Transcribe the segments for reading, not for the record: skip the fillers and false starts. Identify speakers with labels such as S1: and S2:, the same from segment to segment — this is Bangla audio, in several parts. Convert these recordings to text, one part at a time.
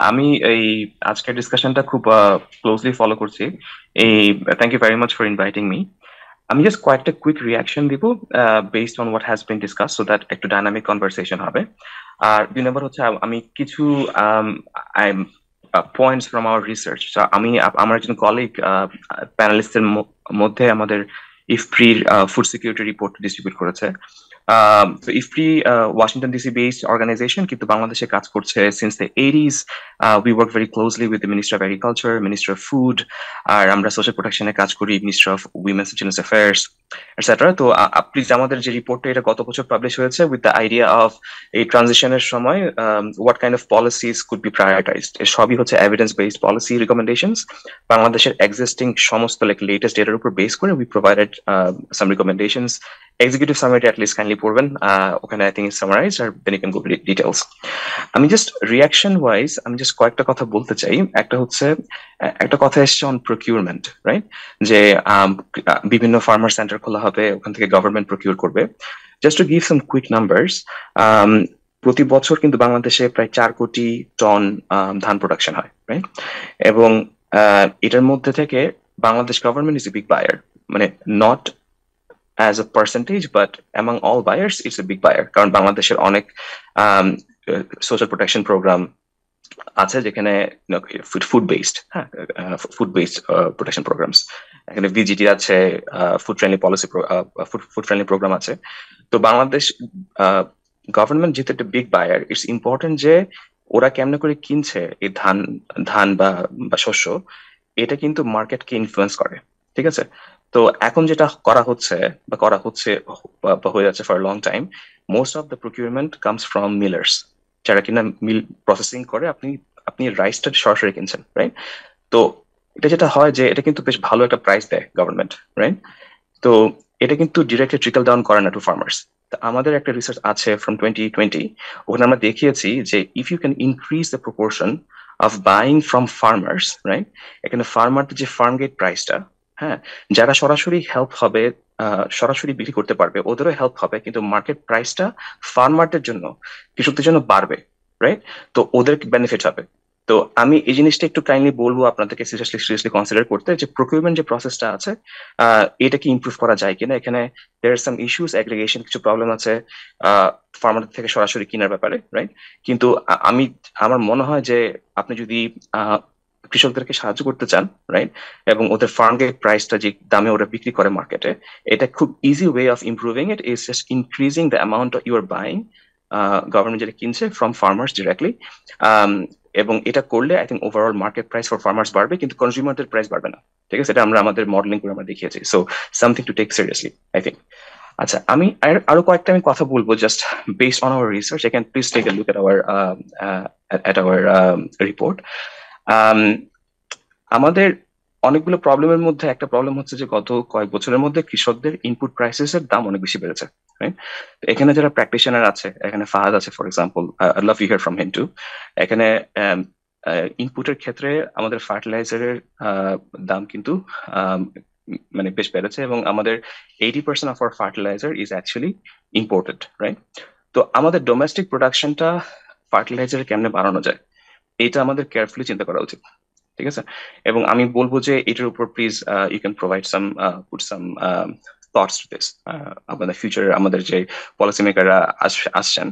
S1: আমি এই আজকের ডিসকাশনটা খুব ক্লোজলি ফলো করছি। এই thank you very much for inviting me. আমি জাস্ট কয়েকটা কুইক রিয়াকশন দিব based on what has been discuss, so that একটু ডাইনামিক কনভারসেশন হবে। আর দুই নম্বর হচ্ছে আমি কিছু পয়েন্টস ফ্রম আওয়ার রিসার্চ। আমি আমার একজন কলিগ প্যানেলিস্টের মধ্যে আমাদের ইফপ্রির ফুড সিকিউরিটি রিপোর্ট ডিস্ট্রিবিউট করেছে। তো IFPRI Washington DC based organisation, কিন্তু বাংলাদেশে কাজ করছে since the 80s। We work very closely with the minister of agriculture, minister of food, আর আমরা সোশ্যাল প্রোটেকশনে কাজ করি minister of women's and children's affairs etcetera. তো প্লিজ, আমাদের যে রিপোর্টটা এটা গত বছর পাবলিশ হয়েছে উইথ দ্য আইডিয়া অফ এই ট্রানজিশনের সময় what kind of policies could be prioritised. এর সবই হচ্ছে এভিডেন্স বেসড পলিসি রিকমেন্ডেশনস। বাংলাদেশের এক্সিস্টিং সমস্ত লাইক লেটেস্ট ডেটার উপর বেস করে we provided some recommendations. Executive সামারিটা অ্যাটলিস্ট কাইন্ডলি পড়বেন, ওখানে আই থিঙ্ক সামারাইজ, আর then you can go details. আমি জাস্ট রিয়াকশন ওয়াইজ আমি জাস্ট কয়েকটা কথা বলতে চাই। একটা হচ্ছে, একটা কথা এসছে অন প্রকিউরমেন্ট, রাইট? যে বিভিন্ন ফার্মার সেন্টার খোলা হবে, ওখান থেকে গভর্নমেন্ট প্রকিউর করবে। Just to give some quick numbers, প্রতি বছর কিন্তু বাংলাদেশে প্রায় 4 কোটি টন ধান প্রোডাকশন হয়, রাইট? এবং এটার মধ্যে থেকে Bangladesh government is a big buyer, মানে not as a percentage, but among all buyers, it's a big buyer. কারণ বাংলাদেশের অনেক সোশ্যাল প্রোটেকশন প্রোগ্রাম আছে যেখানে ফুড বেসড, হ্যাঁ, ফুড বেসড প্রোটেকশন প্রোগ্রামস। এখানে ভিজিটি আছে, food friendly policy, food friendly program আছে। তো বাংলাদেশ গভর্নমেন্ট যেহেতু একটা বিগ বায়ার, ইটস ইম্পর্টেন্ট যে ওরা কেমনে করে কিনছে এই ধান, ধান বা শস্য, এটা কিন্তু মার্কেটকে ইনফ্লুয়েন্স করে, ঠিক আছে? তো এখন যেটা করা হচ্ছে বা হয়ে যাচ্ছে for long time, most of the procurement comes from Millers, যারা কিনা মিল প্রসেসিং করে। আপনি আপনি রাইসটা সরাসরি কিনছেন, রাইট? তো এটা যেটা হয় যে এটা কিন্তু বেশ ভালো একটা প্রাইস দেয় গভর্নমেন্ট, রাইট? তো এটা কিন্তু ডিরেক্টলি ট্রিকল ডাউন করে না টু ফার্মার্স। আমাদের একটা রিসার্চ আছে ফ্রম 2020, ওখানে আমরা দেখিয়েছি যে if you can increase the proportion of buying from farmers, right? এখানে ফার্মারদের যে ফার্ম গেট প্রাইসটা, হ্যাঁ, যারা সরাসরি হেল্প হবে, সরাসরি বিক্রি করতে পারবে, ওদেরও হেল্প হবে, কিন্তু মার্কেট প্রাইসটা ফার্মারদের জন্য, কৃষকদের জন্য বাড়বে, রাইট? তো ওদের বেনিফিট হবে। তো আমি এই জিনিসটা একটু কাইন্ডলি বলবো আপনাদেরকে সিরিয়াসলি সিরিয়াসলি কনসিডার করতে, যে প্রকিউরমেন্ট যে প্রসেসটা আছে এটাকে ইমপ্রুভ করা যায় কিনা। এখানে দেয়ার আর সাম ইস্যুস, অ্যাগ্রিগেশন কিছু প্রবলেম আছে ফার্মার থেকে সরাসরি কেনার ব্যাপারে, রাইট? কিন্তু আমার মনে হয় যে আপনি যদি আহ, কৃষকদেরকে সাহায্য করতে চান, রাইট, এবং ওদের ফার্ম গেট প্রাইসটা যে দামে ওরা বিক্রি করে মার্কেটে, এটা খুব easy way of improving it is just increasing the amount you are buying, government যেটা কিনছে ফ্রম ফার্মার্স ডিরেক্টলি। এবং এটা করলে I think overall market price for farmers বাড়বে, কিন্তু কনজিউমারদের প্রাইস বাড়বে না, ঠিক আছে? এটা আমরা আমাদের মডেলিং করে আমরা দেখিয়েছি। So something to take seriously, I think. আচ্ছা, আমি আরো কয়েকটা আমি কথা বলবো just based on our research. I can please take a look at our report. আমাদের অনেকগুলো প্রবলেমের মধ্যে একটা প্রবলেম হচ্ছে যে গত কয়েক বছরের মধ্যে কৃষকদের ইনপুট প্রাইসেস এর দাম অনেক বেশি বেড়েছে, right? তো এখানে যারা প্র্যাকটিশনার আছে, এখানে ফাহাদ আছে for example, I love you hear from him too. এখানে ইনপুটের ক্ষেত্রে আমাদের ফার্টিলাইজারের দাম কিন্তু আম, মানে বেশ বেড়েছে, এবং আমাদের 80% of our fertiliser is actually imported, right? তো আমাদের ডোমেস্টিক প্রোডাকশনটা ফার্টিলাইজার কেমনে বাড়ানো যায়, এটা আমাদের কেয়ারফুলি চিন্তা করা উচিত, ঠিক আছে? এবং আমি বলবো যে এটার উপর please you can provide some put some thoughts to this. আমাদের ফিউচারে আমাদের যে পলিসি মেকাররা আসছেন,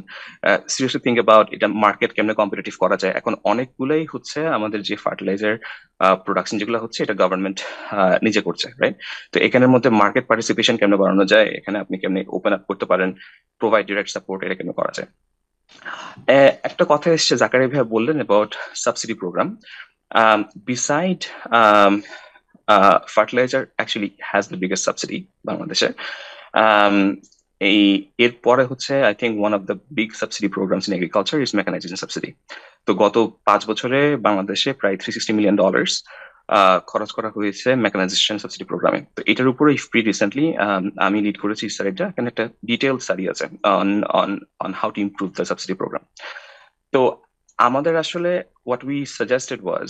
S1: সিরিয়াসলি থিঙ্ক অ্যাবাউট এটা মার্কেট কেমনে কম্পিটিটিভ করা যায়। এখন অনেকগুলোই হচ্ছে আমাদের যে ফার্টিলাইজার প্রোডাকশন যেগুলো হচ্ছে, এটা গভর্নমেন্ট নিজে করছে, রাইট? তো এখানের মধ্যে মার্কেট পার্টিসিপেশন কেমনে বাড়ানো যায়, এখানে আপনি কেমনে ওপেন আপ করতে পারেন, প্রোভাইড ডিরেক্ট সাপোর্ট, এটা কেমনে করা যায়। একটা কথা এসছে, জাকারিয়া ভাইয়া বললেন about subsidy programme. Beside fertilizer actually has the biggest subsidy বাংলাদেশে। Um, এই এরপরে হচ্ছে I think one of the big subsidy programs in agriculture is mechanisation subsidy. তো গত 5 বছরে বাংলাদেশে প্রায় $360 million খরচ করা হয়েছে মেকানাইজেশন সাবসিডি প্রোগ্রামে। তো এটার উপরে ইফপ্রি রিসেন্টলি আমি লিড করেছি স্টাডিটা, এখানে একটা ডিটেইল স্টাডি আছে on on on how to improve the subsidy programme. তো আমাদের আসলে হোয়াট উই সাজেস্টেড ওয়াজ,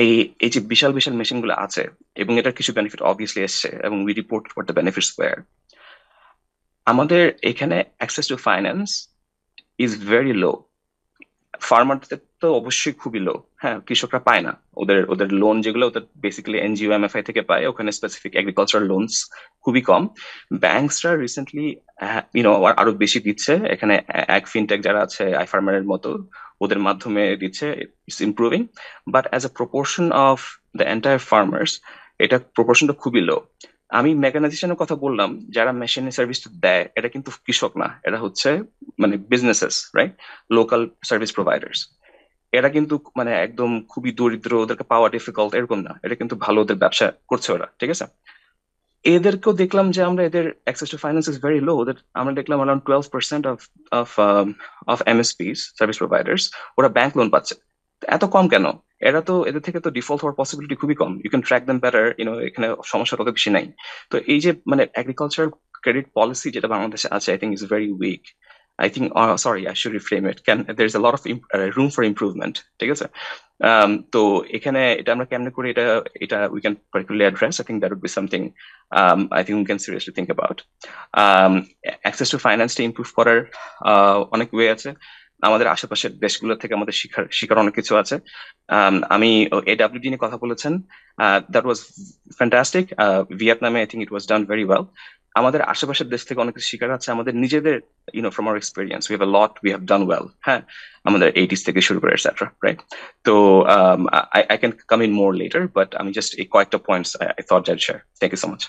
S1: এই এই যে বিশাল বিশাল মেশিন গুলো আছে, এবং এটার কিছু বেনিফিট অবভিয়াসলি এসছে, এবং we report for the benefits were আমাদের এখানে access to finance is very low. ফার্মারদের তো অবশ্যই খুবই লো। হ্যাঁ, কৃষকরা পায় না। ওদের ওদের লোন যেগুলো ওদের বেসিক্যালি এনজিও এমএফআই থেকে পায়, ওখানে স্পেসিফিক এগ্রিকালচার লোনস খুবই কম। ব্যাংকসরা রিসেন্টলি আরো বেশি দিচ্ছে এখানে। এক ফিনটেক যারা আছে আই ফার্মারের মতো, ওদের মাধ্যমে দিচ্ছে। It's improving, but as a proportion of the entire farmers এটা প্রপোর্শনটা খুবই লো। আমি মেকানাইজেশনের কথা বললাম, যারা মেশিনারি সার্ভিসটা দেয় এটা কিন্তু কৃষক না, এটা হচ্ছে মানে businesses, right? Local service providers. এরা কিন্তু মানে একদম খুবই দরিদ্র, ওদেরকে পাওয়া ডিফিকাল্ট এরকম না, এটা কিন্তু ভালো ওদের ব্যবসা করছে ওরা, ঠিক আছে। এদেরকেও দেখলাম যে আমরা এদের access to finance is very low. ওদের আমরা দেখলাম around 12% of of MSPs service providers ওরা ব্যাংক লোন পাচ্ছে। তো এত কম কেন? এরা তো এদের থেকে তো ডিফল্ট হওয়ার পসিবিলিটি খুবই কম। You can track them better, এখানে সমস্যা তত বেশি নাই। তো এই যে মানে এগ্রিকালচার ক্রেডিট পলিসি যেটা বাংলাদেশে আছে, I think is very weak. I think, sorry, I should reframe it, can there is a lot of room for improvement, ঠিক আছে। তো এখানে এটা আমরা কেমনে করে এটা এটা we can particularly address, I think that would be something I think we can seriously think about. Um, Access to finance টা ইমপ্রুভ করার অনেক ওয়ে আছে। আমাদের আশেপাশের দেশগুলো থেকে আমাদের শিখার শিখার অনেক কিছু আছে। আমি এডাব্লিউডি নিয়ে কথা বলেছেন, দ্যাট ওয়াজ ফ্যান্টাস্টিক। ভিয়েতনামে I think it was done very well. আমাদের আশেপাশের দেশ থেকে অনেক কিছু শিখার আছে আমাদের নিজেদের, from our experience we have a lot we have done well. হ্যাঁ, আমাদের এইটিস থেকে শুরু করে এটসেট্রা, রাইট? তো I can come in more later, but আমি জাস্ট এই কয়েকটা points I thought that share. Thank you so much.